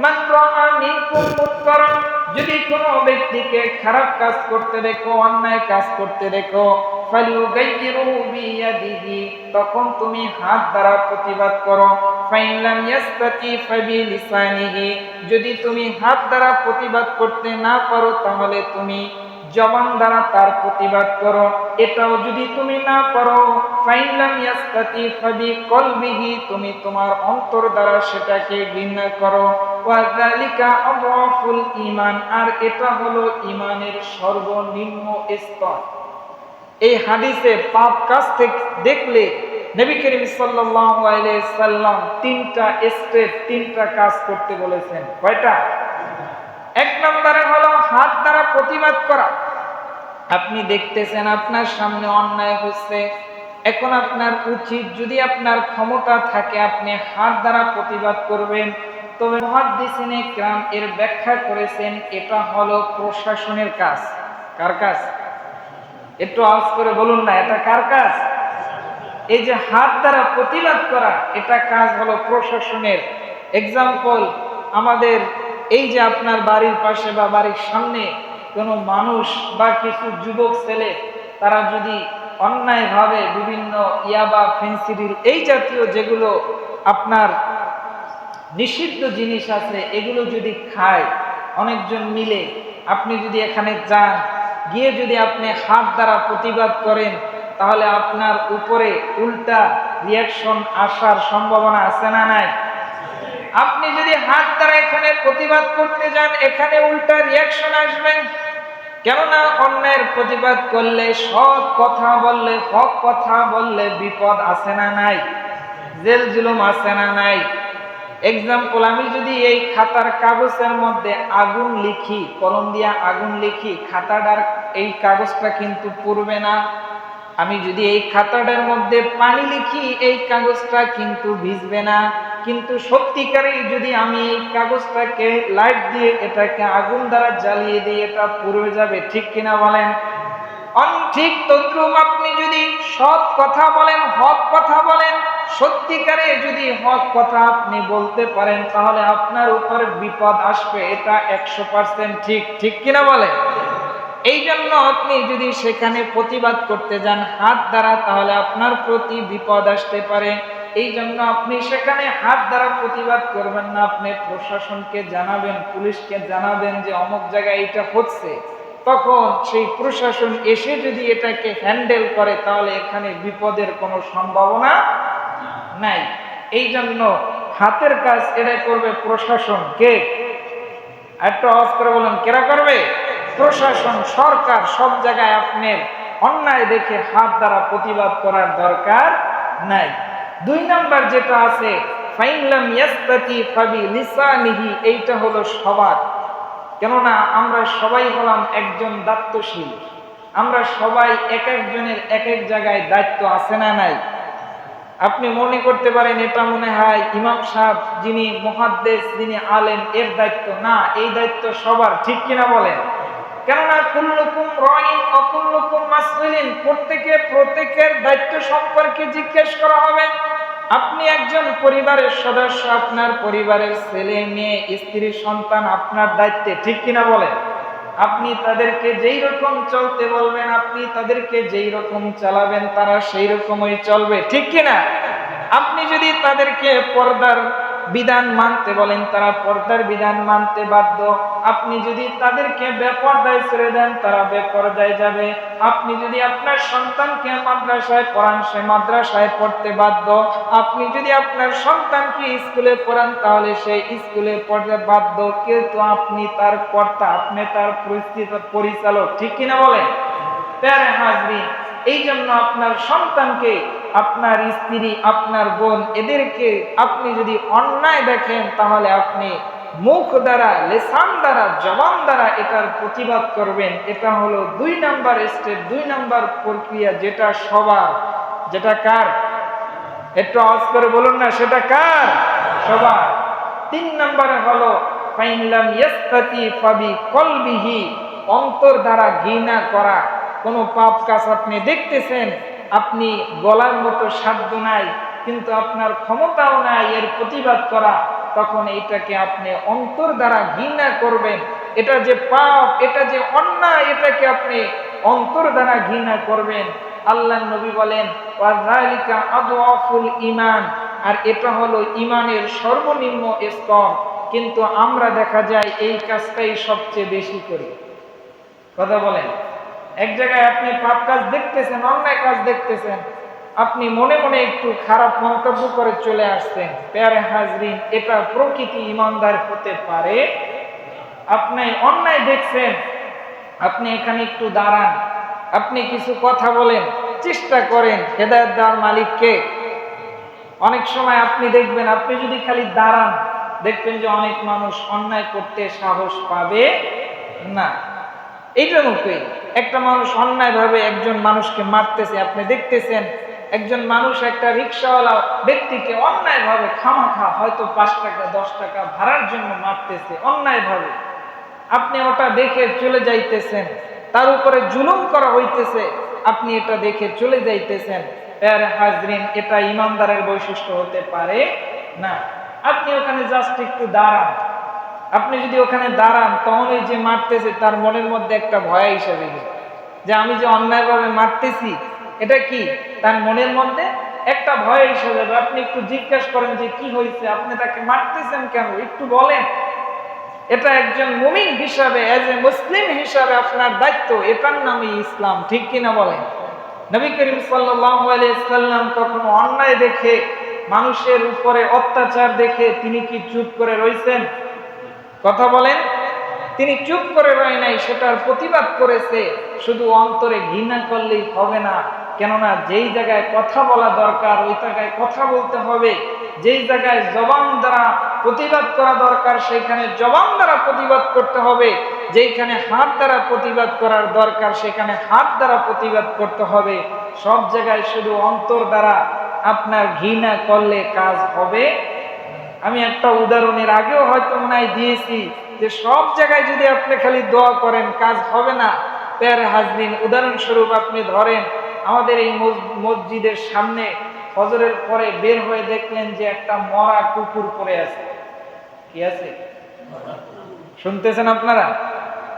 মান রাআ মিনকুম মুনকারান, যদি কোনো ব্যক্তিকে খারাপ কাজ করতে দেখো, অন্যায় কাজ করতে দেখো, ফালিয়ুগাইয়িরু বিয়াদিহি, তখন তুমি হাত দ্বারা প্রতিবাদ করো। ফাইন লাম ইয়াসতাতি ফাবিলিসানিহি, যদি তুমি হাত দ্বারা প্রতিবাদ করতে না পারো তাহলে তুমি জবান দ্বারা তার প্রতিবাদ করো। এটাও যদি তুমি না পারো, ফাইন লাম ইয়াসতাতি ফাবিকলবিহি, তুমি তোমার অন্তর দ্বারা সেটাকে ঘৃণা করো। ওয়া যালিকা আদওয়াফুল ঈমান, আর এটা হলো ঈমানের সর্বনিম্ন স্তর। এই হাদিসে পাপ কাজ থেকে দেখলে নবী করিম সাল্লাল্লাহু আলাইহি সাল্লাম তিনটা স্টেপ, তিনটা কাজ করতে বলেছেন। কয়টা? এক নম্বরে হলো হাত দ্বারা প্রতিবাদ করা। আপনি দেখতেছেন আপনার সামনে অন্যায় হচ্ছে, এখন আপনার উচিত, যদি আপনার ক্ষমতা থাকে, আপনি হাত দ্বারা প্রতিবাদ করবেন। তবে মুহাদ্দিসিনে কিরাম এর ব্যাখ্যা করেছেন এটা হলো প্রশাসনের কাজ। কার কাজ? একটু আওয়াজ করে বলুন না, এটা কার কাজ? এই যে হাত দ্বারা প্রতিবাদ করা, এটা কাজ হলো প্রশাসনের। এক্সাম্পল, আমাদের এই যে আপনার বাড়ির পাশে বা বাড়ির সামনে কোনো মানুষ বা কিছু যুবক ছেলে, তারা যদি অন্যায়ভাবে বিভিন্ন ইয়াবা, ফেন্সিডিল, এই জাতীয় যেগুলো আপনার নিষিদ্ধ জিনিস আছে, এগুলো যদি খায় অনেকজন মিলে, আপনি যদি এখানে যান, গিয়ে যদি আপনি হাত দ্বারা প্রতিবাদ করেন, তাহলে আপনার উপরে উল্টা রিয়াকশন আসার সম্ভাবনা আছে না নাই? আপনি যদি হাত দ্বারা এখানে প্রতিবাদ করতে যান, এখানে উল্টা রিয়াকশন আসবেন। কেননা অন্যায়ের প্রতিবাদ করলে, সৎ কথা বললে, হক কথা বললে বিপদ আছে না নাই? জেল জুলুম আছে না নাই? এক্সাম্পল, আমি যদি এই খাতার কাগজের মধ্যে আগুন লিখি, কলম দিয়া আগুন লিখি, খাতাটার এই কাগজটা কিন্তু পুড়বে না। আমি যদি এই খাতাটার মধ্যে পানি লিখি, এই কাগজটা কিন্তু ভিজবে না। কিন্তু সত্যিকারেই যদি আমি এই কাগজটাকে লাইট দিয়ে, এটাকে আগুন দ্বারা জ্বালিয়ে দিই, এটা পুড়ে যাবে। ঠিক কিনা বলেন? ঠিক তদ্রুপ আপনি যদি সৎ কথা বলেন, হক কথা বলেন, সত্যিকারে যদি হক কথা আপনি বলতে পারেন, তাহলে আপনার উপর বিপদ আসবে, এটা 100% ঠিক। ঠিক কিনা বলেন? এই জন্য আপনি যদি সেখানে প্রতিবাদ করতে যান হাত দ্বারা, তাহলে আপনার প্রতি বিপদ আসতে পারে। এই জন্য আপনি সেখানে হাত দ্বারা প্রতিবাদ করবেন না, আপনি প্রশাসনকে জানাবেন, পুলিশকে জানাবেন যে অমুক জায়গায় এটা হচ্ছে। তখন সেই প্রশাসন এসে যদি এটাকে হ্যান্ডেল করে, তাহলে এখানে বিপদের কোনো সম্ভাবনা নাই। এই জন্য হাতের কাজ এটা করবে প্রশাসন। কে? একটু আওয়াজ করে বলেন, কেরা করবে? প্রশাসন, সরকার। সব জায়গায় আপনার অন্যায় দেখে হাত দ্বারা প্রতিবাদ করার দরকার নাই। দুই নাম্বার যেটা আছে, ফাইন লাম ইয়াসতাতি ফাবিলিসানিহি, এইটা হলো সবার। কেননা আমরা সবাই হলাম একজন দায়িত্বশীল, আমরা সবাই এক একজনের এক এক জায়গায় দায়িত্ব আছে না নাই? আপনি মনে করতে পারেন এটা মনে হয় ইমাম সাহেব, যিনি মুহাদ্দিস, যিনি আলেম, এর দায়িত্ব না। এই দায়িত্ব সবার। ঠিক কিনা বলেন? কেননা কুল্লুকুম রাইন ওয়া কুল্লুকুম মাসউলিন, প্রত্যেকের দায়িত্ব সম্পর্কে জিজ্ঞেস করা হবে। আপনি একজন পরিবারের সদস্য, আপনার পরিবারের ছেলে মেয়ে, স্ত্রী, সন্তান আপনার দায়িত্বে। ঠিক কিনা বলেন? আপনি তাদেরকে যেই রকম চলতে বলবেন, আপনি তাদেরকে যেই রকম চালাবেন, তারা সেই রকমই চলবে। ঠিক কিনা? আপনি যদি তাদেরকে পর্দার বিধান মানতে বলেন, তারা পর্দার বিধান মানতে বাধ্য। আপনি যদি তাদেরকে বেপরদায় ছেড়ে দেন, তারা বেপরদায় যাবে। আপনি যদি আপনার সন্তানকে মাদ্রাসায় পড়ান, সে মাদ্রাসায় পড়তে বাধ্য। আপনি যদি আপনার সন্তানকে স্কুলে পড়ান, তাহলে সে স্কুলে পড়তে বাধ্য। কিন্তু আপনি তার কর্তা, আপনি তার পরিচালক। ঠিক কিনা বলেন? প্যারে হাজরিন, এই জন্য আপনার সন্তানকে, আপনার স্ত্রী, আপনার বোন, এদেরকে আপনি যদি অন্যায় দেখেন, তাহলে আপনি মুখ দ্বারা, লেসান দ্বারা, জবান দ্বারা এটার প্রতিবাদ করবেন। এটা হলো 2 নাম্বার স্টেপ, 2 নাম্বার প্রক্রিয়া, যেটা সবার। যেটা কার? একটু আওয়াজ করে বলুন না, সেটা কার? সবার। 3 নাম্বারে হলো ফাইন লাম ইয়াসতাতি ফাবিকলবিহি, অন্তর দ্বারা ঘৃণা করা। কোন পাপ কাজ আপনি দেখতেছেন, আপনি গলার মতো সাধ্য নাই, কিন্তু আপনার ক্ষমতাও নাই এর প্রতিবাদ করা, তখন এইটাকে আপনি অন্তর দ্বারা ঘৃণা করবেন। এটা যে পাপ, এটা যে অন্যায়, এটাকে আপনি অন্তর দ্বারা ঘৃণা করবেন। আল্লাহর নবী বলেন ওয়াযালিকা আদওয়াফুল ঈমান, আর এটা হলো ঈমানের সর্বনিম্ন স্তর। কিন্তু আমরা দেখা যায় এই কাজটাই সবচেয়ে বেশি করি। কথা বলেন, এক জায়গায় আপনি পাপ কাজ দেখতেছেন, অন্যায় কাজ দেখতেছেন, আপনি মনে মনে একটু খারাপ মন্তব্য করে চলে আসছেন। প্যারে হাজরিন, এটা প্রকৃতি ঈমানদার হতে পারে? আপনি অন্যায় দেখছেন, আপনি এখানে একটু দাঁড়ান, আপনি কিছু কথা বলেন, চেষ্টা করেন। হেদায়েত দেওয়ার মালিককে। অনেক সময় আপনি দেখবেন, আপনি যদি খালি দাঁড়ান, দেখবেন যে অনেক মানুষ অন্যায় করতে সাহস পাবে না। এইটার মতোই একটা মানুষ অন্যায় ভাবে একজন মানুষকে মারতেছে, আপনি দেখতেছেন একজন মানুষ একটা রিকশাওয়ালা ব্যক্তিকে অন্যায় ভাবে খামাখা হয়তো 5 টাকা 10 টাকা ভাড়ার জন্য মারতেছে অন্যায় ভাবে, আপনি ওটা দেখে চলে যাইতেছেন, তার উপরে জুলুম করা হইতেছে, আপনি এটা দেখে চলে যাইতেছেন। প্যারে হাজরিন, এটা ঈমানদারের বৈশিষ্ট্য হতে পারে না। আপনি ওখানে জাস্ট একটু দাঁড়ান, আপনি যদি ওখানে দাঁড়ান, তখন ওই যে মারতেছে তার মনের মধ্যে একটা ভয় হিসাবে যে আমি যে অন্যায়ভাবে মারতেছি, এটা কি তার মনের মধ্যে একটা ভয় হিসাবে। আপনি একটু জিজ্ঞাসা করেন যে কি হয়েছে, আপনি তাকে মারতেছেন কেন, একটু বলেন। এটা একজন মুমিন হিসাবে, এজ এ মুসলিম হিসাবে আপনার দায়িত্ব। এটার নামই ইসলাম, ঠিক কিনা বলেন? নবী করিম সাল্লাল্লাহু আলাইহি সাল্লাম কখনো অন্যায় দেখে, মানুষের উপরে অত্যাচার দেখে তিনি কি চুপ করে রইছেন? কথা বলেন, তিনি চুপ করে রয় নাই, সেটার প্রতিবাদ করেছে। শুধু অন্তরে ঘৃণা করলেই হবে না, কেননা যেই জায়গায় কথা বলা দরকার ওই জায়গায় কথা বলতে হবে, যেই জায়গায় জবান দ্বারা প্রতিবাদ করা দরকার সেইখানে জবান দ্বারা প্রতিবাদ করতে হবে, যেইখানে হাত দ্বারা প্রতিবাদ করার দরকার সেখানে হাত দ্বারা প্রতিবাদ করতে হবে। সব জায়গায় শুধু অন্তর দ্বারা আপনার ঘৃণা করলে কাজ হবে। আমি একটা উদাহরণের আগেও হয়তো মনে হয় দিয়েছি যে সব জায়গায় যদি আপনি খালি দোয়া করেন কাজ হবে না। প্যারে হাজরিন, উদাহরণস্বরূপ আপনি ধরেন আমাদের এই মসজিদের সামনে ফজরের পরে বের হয়ে দেখলেন যে একটা মরা কুকুর পড়ে আছে। কি আছে? শুনতেছেন আপনারা?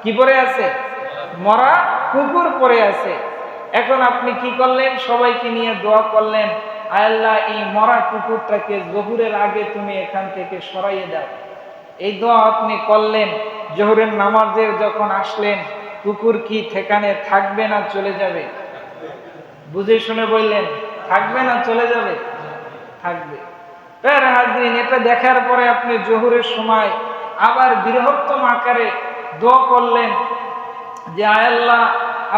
কি পড়ে আছে? মরা কুকুর পড়ে আছে। এখন আপনি কি করলেন? সবাইকে নিয়ে দোয়া করলেন, আয় আল্লাহ, এই মরা কুকুরটাকে জোহরের আগে তুমি এখান থেকে সরাইয়ে দাও। এই দোয়া আপনি করলেন। জোহরের নামাজের যখন আসলেন, কুকুর কি সেখানে থাকবে না চলে যাবে? বুঝে শুনে বললেন, থাকবে না চলে যাবে? থাকবে। প্যারে হাজরিন, এটা দেখার পরে আপনি জোহরের সময় আবার বৃহত্তম আকারে দোয়া করলেন যে আয় আল্লাহ,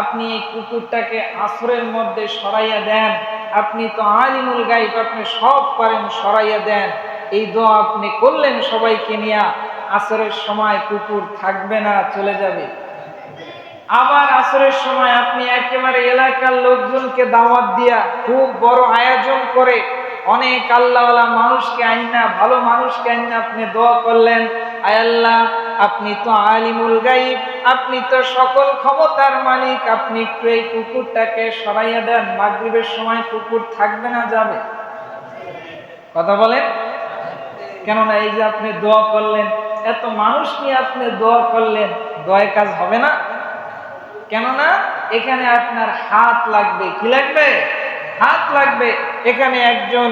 আপনি এই কুকুরটাকে আসরের মধ্যে সরাইয়া দেন, আপনি তো আলিমুল গায়ব, আপনি সব পারেন, সরাইয়া দেন। এই দোয়া আপনি করলেন সবাইকে নিয়ে। আসরের সময় কুকুর থাকবে না চলে যাবে। আবার আসরের সময় আপনি একেবারে এলাকার লোকজনকে দাওয়াত দিয়া খুব বড় আয়োজন করে অনেক আল্লাহওয়ালা মানুষকে আইনা, ভালো মানুষকে আইনা আপনি দোয়া করলেন, আয় আল্লাহ, আপনি তো আলিমুল গায়ব, আপনি তো সকল ক্ষমতার মালিক, আপনি একটু এই কুকুরটাকে সরাইয়া দেন। মাগরিবের সময় কুকুর থাকবে না যাবে? কথা বলেন। কেননা এই যে আপনি দোয়া করলেন, এত মানুষ নিয়ে আপনি দোয়া করলেন, দোয়ায় কাজ হবে না। কেননা এখানে আপনার হাত লাগবে। কি লাগবে? হাত লাগবে। এখানে একজন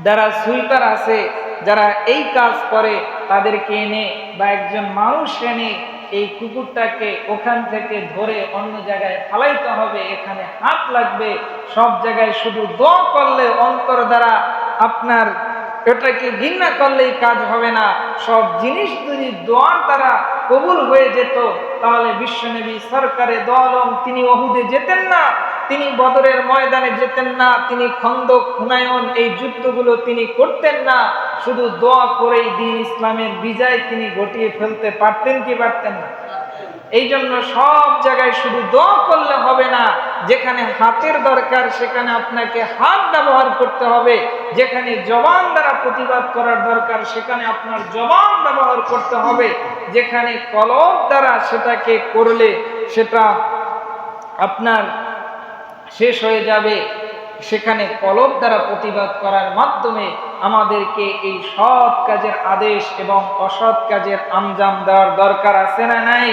যারা সুইপার আছে, যারা এই কাজ করে, তাদেরকে এনে বা একজন মানুষ এনে এই কুকুরটাকে ওখান থেকে ধরে অন্য জায়গায় ফালাইতে হবে। এখানে হাত লাগবে। সব জায়গায় শুধু দোয়া করলে অন্তর দ্বারা আপনার এটাকে ঘৃণা করলেই কাজ হবে না। সব জিনিস যদি দোয়ার দ্বারা কবুল হয়ে যেত, তাহলে বিশ্বনবী সরকারে দো আলম তিনি উহুদে যেতেন না, তিনি বদরের ময়দানে যেতেন না, তিনি খন্দক, হুনায়ন এই যুদ্ধগুলো তিনি করতেন না। শুধু দোয়া করেই দ্বীন ইসলামের বিজয় তিনি ঘটিয়ে ফেলতে পারতেন কি পারতেন না? এই জন্য সব জায়গায় শুধু দোয়া করলে হবে না। যেখানে হাতের দরকার সেখানে আপনাকে হাত ব্যবহার করতে হবে। যেখানে জবান দ্বারা প্রতিবাদ করার দরকার সেখানে আপনার জবান ব্যবহার করতে হবে। যেখানে কলব দ্বারা সেটাকে করলে সেটা আপনার শেষ হয়ে যাবে। সেখানে কলব দ্বারা প্রতিবাদ করার মাধ্যমে আমাদেরকে এই সৎ কাজের আদেশ এবং অসৎ কাজের আঞ্জাম দেওয়ার দরকার আছে না নাই?